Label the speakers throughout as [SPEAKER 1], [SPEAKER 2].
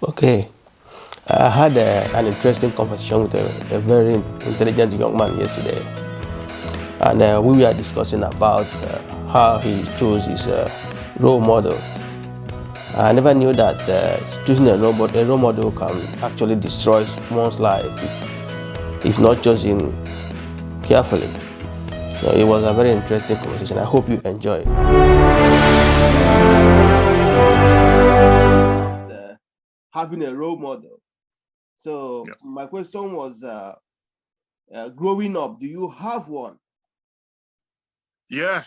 [SPEAKER 1] Okay, I had an interesting conversation with a very intelligent young man yesterday, and we were discussing about how he chose his role model. I never knew that choosing a role model can actually destroy one's life if not chosen carefully. So it was a very interesting conversation. I hope you enjoy having a role model. So
[SPEAKER 2] Yeah.
[SPEAKER 1] my question was, growing up, do you have one?
[SPEAKER 2] Yeah.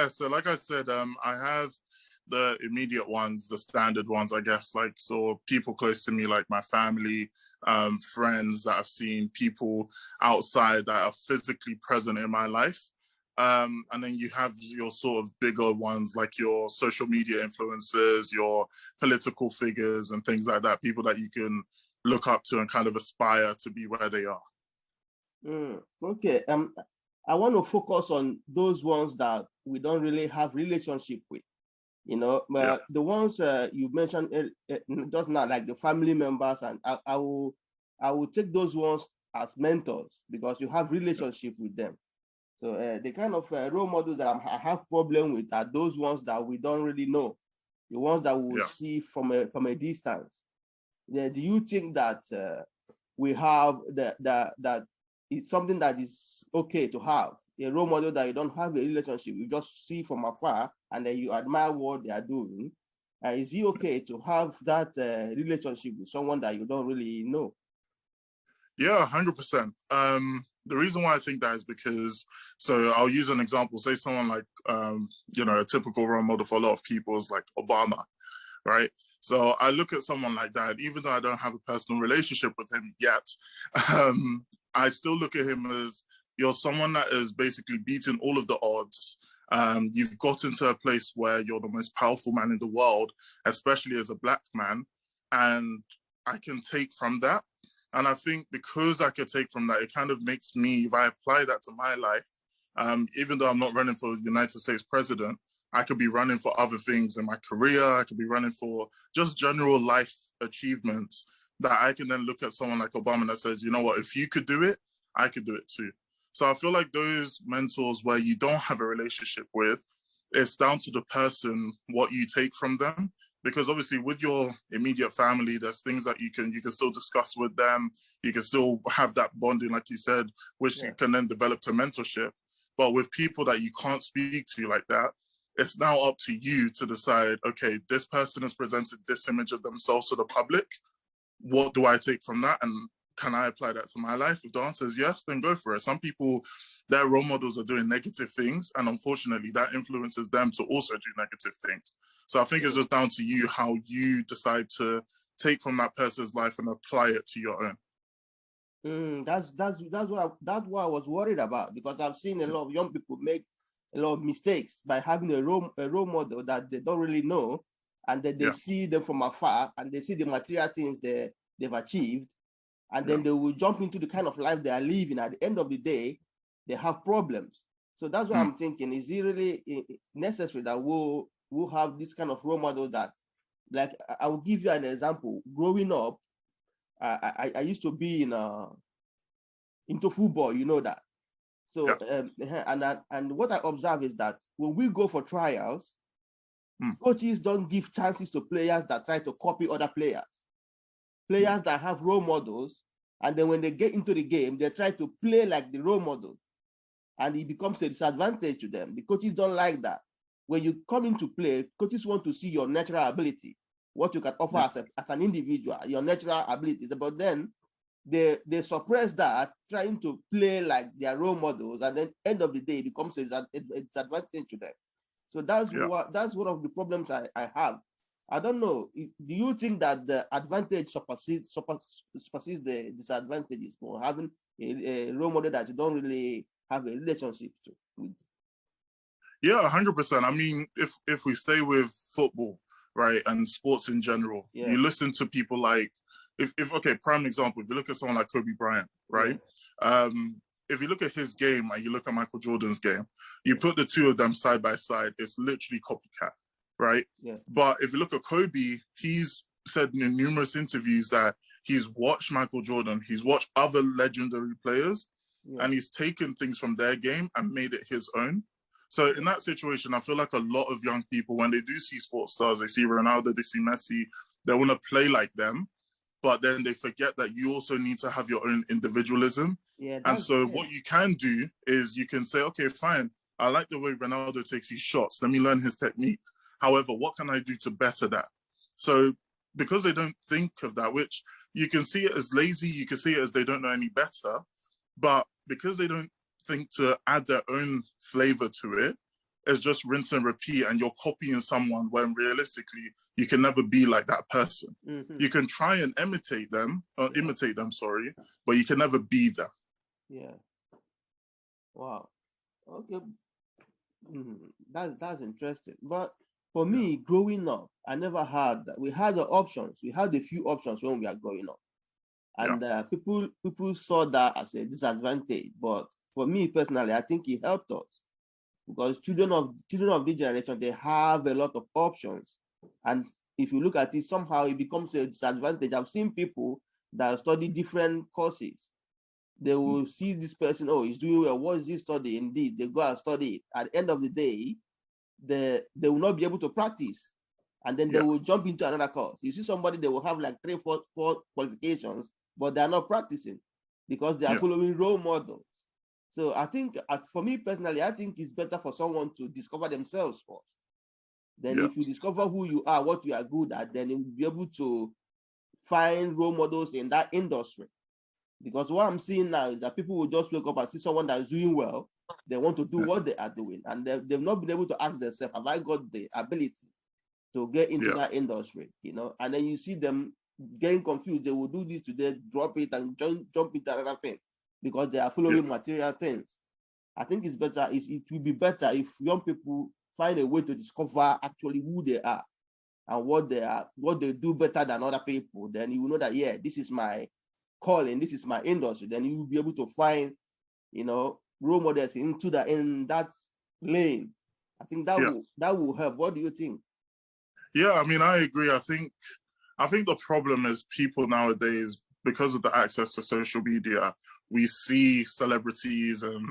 [SPEAKER 2] So like I said, I have the immediate ones, the standard ones, I guess, like so people close to me, like my family, friends that I've seen, people outside that are physically present in my life. And then you have your sort of bigger ones like your social media influencers, your political figures and things like that, people that you can look up to and kind of aspire to be where they are.
[SPEAKER 1] Okay. I want to focus on those ones that we don't really have relationship with.
[SPEAKER 2] Yeah.
[SPEAKER 1] The ones you mentioned just now, like the family members, and I will take those ones as mentors because you have relationship with them. So the kind of role models that I have problem with are those ones that we don't really know, the ones that we will
[SPEAKER 2] Yeah.
[SPEAKER 1] see from a distance. Do you think that we have that is something that is okay to have a role model that you don't have a relationship, you just see from afar and then you admire what they are doing? Is it okay to have that relationship with someone that you don't really know?
[SPEAKER 2] Yeah, 100%. The reason why I think that is because, so I'll use an example. Say someone like, a typical role model for a lot of people is like Obama, right? So I look at someone like that, even though I don't have a personal relationship with him yet, I still look at him as you're someone that is basically beating all of the odds. You've gotten to a place where you're the most powerful man in the world, especially as a black man, and I can take from that. And I think because I could take from that, it kind of makes me, if I apply that to my life, even though I'm not running for United States president, I could be running for other things in my career. I could be running for just general life achievements that I can then look at someone like Obama that says, you know what, if you could do it, I could do it too. So I feel like those mentors where you don't have a relationship with, it's down to the person what you take from them, because obviously with your immediate family there's things that you can still discuss with them, you can still have that bonding like you said, which you can then develop to mentorship. But with people that you can't speak to like that, it's now up to you to decide, okay, this person has presented this image of themselves to the public, what do I take from that, and can I apply that to my life? If the answer is yes, then go for it. Some people, their role models are doing negative things, and unfortunately, that influences them to also do negative things. So I think it's just down to you how you decide to take from that person's life and apply it to your own.
[SPEAKER 1] That's what I was worried about, because I've seen a lot of young people make a lot of mistakes by having a role model that they don't really know, and then they
[SPEAKER 2] Yeah.
[SPEAKER 1] see them from afar and they see the material things they've achieved, and
[SPEAKER 2] Yeah.
[SPEAKER 1] then they will jump into the kind of life they are living. At the end of the day, they have problems. So that's what I'm thinking. Is it really necessary that we'll have this kind of role model that, like, I will give you an example. Growing up, I used to be into football, you know that. So and what I observe is that when we go for trials, coaches don't give chances to players that try to copy other players that have role models, and then when they get into the game, they try to play like the role model, and it becomes a disadvantage to them. The coaches don't like that. When you come into play, coaches want to see your natural ability, what you can offer as an individual, your natural abilities. But then they suppress that, trying to play like their role models, and then end of the day it becomes a disadvantage to them. So that's one of the problems I have. I don't know. Do you think that the advantage supersedes the disadvantages for having a role model that you don't really have a relationship with?
[SPEAKER 2] Yeah, 100%. I mean, if we stay with football, right, and sports in general, you listen to people like, if okay, prime example, if you look at someone like Kobe Bryant, right? If you look at his game and you look at Michael Jordan's game, you put the two of them side by side, it's literally copycat, right? But if you look at Kobe, he's said in numerous interviews that he's watched Michael Jordan, he's watched other legendary players, and he's taken things from their game and made it his own. So in that situation, I feel like a lot of young people, when they do see sports stars, they see Ronaldo, they see Messi, they want to play like them, but then they forget that you also need to have your own individualism. And so what you can do is you can say, okay, fine, I like the way Ronaldo takes his shots. Let me learn his technique. However, what can I do to better that? So because they don't think of that, which you can see it as lazy, you can see it as they don't know any better, but because they don't think to add their own flavor to it, it's just rinse and repeat, and you're copying someone when realistically you can never be like that person. You can try and imitate them, but you can never be them.
[SPEAKER 1] Yeah. Wow. Okay. That's interesting. But for me, growing up, I never had that. We had the options. We had a few options when we are growing up, and people saw that as a disadvantage. But for me personally, I think it helped us, because children of this generation, they have a lot of options, and if you look at it, somehow it becomes a disadvantage. I've seen people that study different courses. They will see this person, oh, he's doing well. What is he studying? Indeed, they go and study it. At the end of the day, they will not be able to practice, and then they will jump into another course. You see somebody, they will have like 3, 4 qualifications, but they are not practicing because they are following role models. So I think, for me personally, I think it's better for someone to discover themselves first. Then if you discover who you are, what you are good at, then you will be able to find role models in that industry. Because what I'm seeing now is that people will just wake up and see someone that is doing well. They want to do what they are doing, and they've not been able to ask themselves, have I got the ability to get into that industry? You know, and then you see them getting confused. They will do this today, drop it, and jump into another thing because they are following material things. I think it's better. It will be better if young people find a way to discover actually who they are and what they do better than other people. Then you will know that, yeah, this is my calling, this is my industry. Then you will be able to find, role models in that lane. I think that will help. What do you think?
[SPEAKER 2] Yeah, I mean, I agree. I think the problem is people nowadays, because of the access to social media, we see celebrities and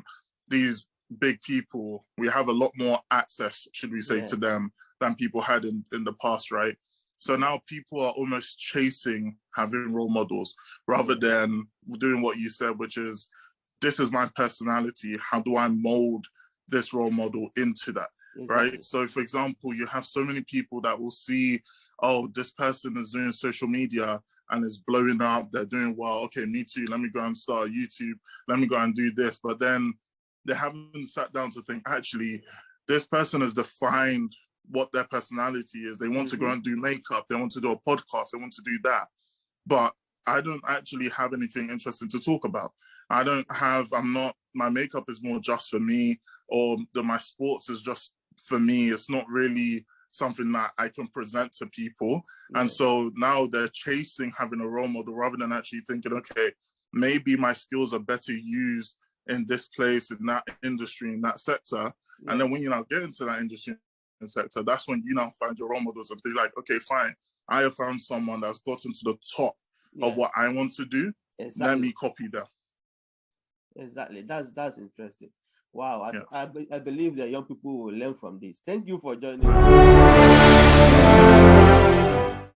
[SPEAKER 2] these big people, we have a lot more access, should we say, to them than people had in the past, right? So now people are almost chasing having role models rather than doing what you said, which is, this is my personality. How do I mold this role model into that, right? So for example, you have so many people that will see, oh, this person is doing social media and is blowing up, they're doing well. Okay, me too. Let me go and start YouTube. Let me go and do this. But then they haven't sat down to think, actually, this person has defined what their personality is. They want to go and do makeup. They want to do a podcast. They want to do that. But I don't actually have anything interesting to talk about. My makeup is more just for me, or my sports is just for me. It's not really something that I can present to people. And so now they're chasing having a role model rather than actually thinking, okay, maybe my skills are better used in this place, in that industry, in that sector. And then when you now get into that industry and sector, that's when you now find your role models and be like, okay, fine, I have found someone that's gotten to the top of what I want to do. Let me copy that.
[SPEAKER 1] Exactly. That's interesting. Wow. I believe that young people will learn from this. Thank you for joining.